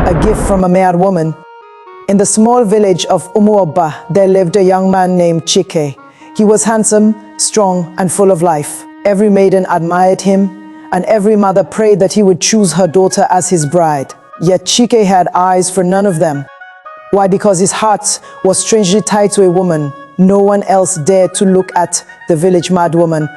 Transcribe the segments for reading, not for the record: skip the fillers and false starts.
A gift from a mad woman. In the small village of Umuoba, there lived a young man named Chike. He was handsome, strong, and full of life. Every maiden admired him, and every mother prayed that he would choose her daughter as his bride. Yet Chike had eyes for none of them. Why? Because his heart was strangely tied to a woman. No one else dared to look at the village madwoman.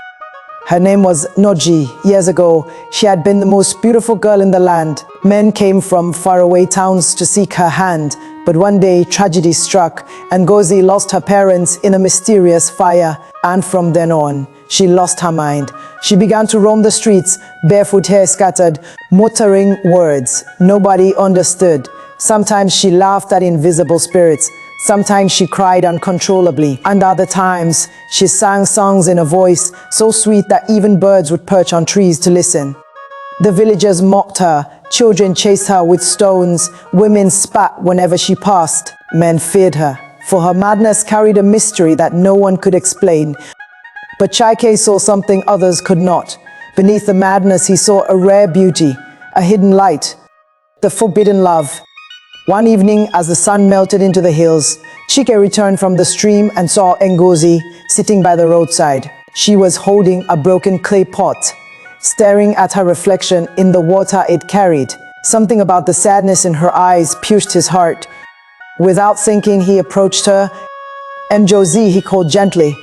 Her name was Noji. Years ago, she had been the most beautiful girl in the land. Men came from faraway towns to seek her hand, but one day tragedy struck, and Ngozi lost her parents in a mysterious fire, and from then on, she lost her mind. She began to roam the streets, barefoot, hair scattered, muttering words nobody understood. Sometimes she laughed at invisible spirits. Sometimes she cried uncontrollably, and other times she sang songs in a voice so sweet that even birds would perch on trees to listen. The villagers mocked her, children chased her with stones, women spat whenever she passed. Men feared her, for her madness carried a mystery that no one could explain. But Chike saw something others could not. Beneath the madness, he saw a rare beauty, a hidden light, the forbidden love. One evening, as the sun melted into the hills, Chike returned from the stream and saw Ngozi sitting by the roadside. She was holding a broken clay pot, staring at her reflection in the water it carried. Something about the sadness in her eyes pierced his heart. Without thinking, he approached her. Ngozi, he called gently.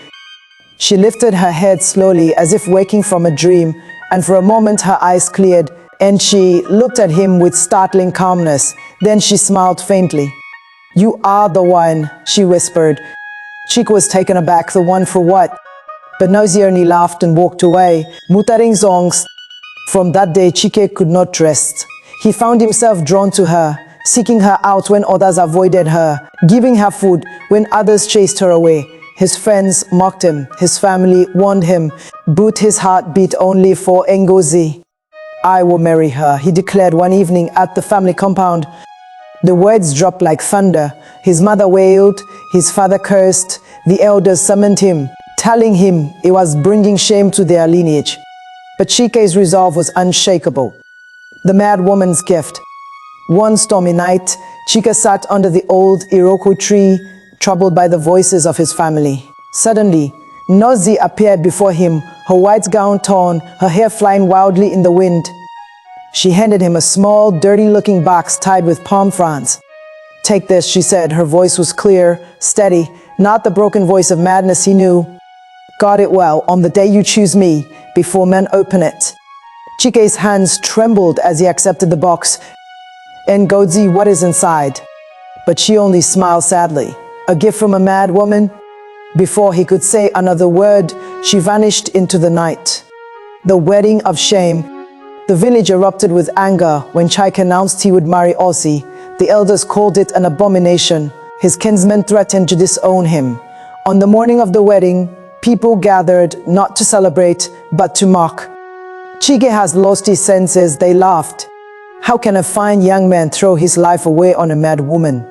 She lifted her head slowly, as if waking from a dream, and for a moment her eyes cleared, and she looked at him with startling calmness. Then she smiled faintly. "You are the one," she whispered. Chike was taken aback. The one for what? But Ngozi only laughed and walked away, muttering songs. From that day, Chike could not rest. He found himself drawn to her, seeking her out when others avoided her, giving her food when others chased her away. His friends mocked him, his family warned him, but his heart beat only for Ngozi. "I will marry her," he declared one evening at the family compound. The words dropped like thunder. His mother wailed, his father cursed, the elders summoned him, telling him it was bringing shame to their lineage. But Chike's resolve was unshakable. The mad woman's gift. One stormy night, Chike sat under the old Iroko tree, troubled by the voices of his family. Suddenly, Ngozi appeared before him, her white gown torn, her hair flying wildly in the wind. She handed him a small, dirty-looking box tied with palm fronds. "Take this," she said. Her voice was clear, steady, not the broken voice of madness he knew. "Guard it well. On the day you choose me, before men open it." Chike's hands trembled as he accepted the box. "Ngozi, what is inside?" But she only smiled sadly. "A gift from a mad woman?" Before he could say another word, she vanished into the night. The wedding of shame. The village erupted with anger when Chike announced he would marry Ozzy. The elders called it an abomination. His kinsmen threatened to disown him. On the morning of the wedding, people gathered not to celebrate, but to mock. "Chike has lost his senses," they laughed. "How can a fine young man throw his life away on a mad woman?"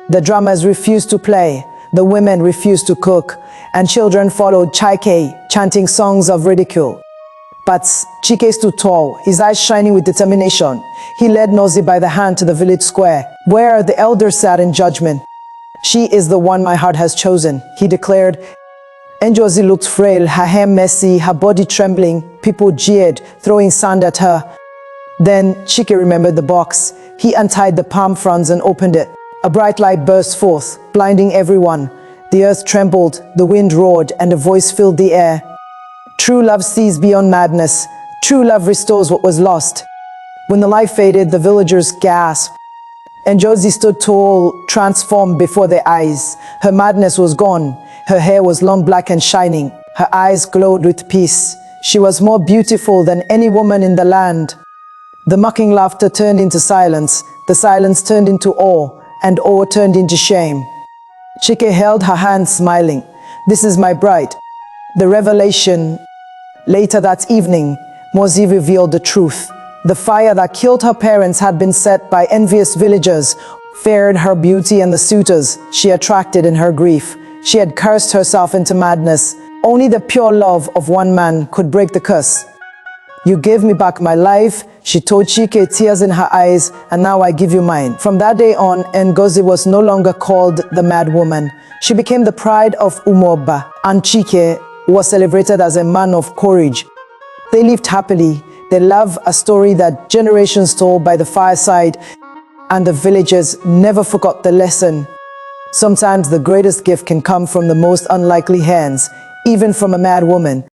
The drummers refused to play, the women refused to cook, and children followed Chike, chanting songs of ridicule. But Chike stood tall, his eyes shining with determination. He led Ngozi by the hand to the village square, where the elders sat in judgment. "She is the one my heart has chosen," he declared. Ngozi looked frail, her hair messy, her body trembling. People jeered, throwing sand at her. Then Chike remembered the box. He untied the palm fronds and opened it. A bright light burst forth, blinding everyone. The earth trembled, the wind roared, and a voice filled the air. "True love sees beyond madness. True love restores what was lost." When the light faded, the villagers gasped. Ngozi stood tall, transformed before their eyes. Her madness was gone. Her hair was long black and shining. Her eyes glowed with peace. She was more beautiful than any woman in the land. The mocking laughter turned into silence. The silence turned into awe, and awe turned into shame. Chike held her hand, smiling. "This is my bride." The revelation. Later that evening, Ngozi revealed the truth. The fire that killed her parents had been set by envious villagers, feared her beauty and the suitors she attracted in her grief. She had cursed herself into madness. Only the pure love of one man could break the curse. You gave me back my life, she told Chike, tears in her eyes, and now I give you mine. From that day on, Ngozi was no longer called the mad woman. She became the pride of Umuoba, and Chike was celebrated as a man of courage. They lived happily. They love a story that generations told by the fireside, and the villagers never forgot the lesson. Sometimes the greatest gift can come from the most unlikely hands, even from a mad woman.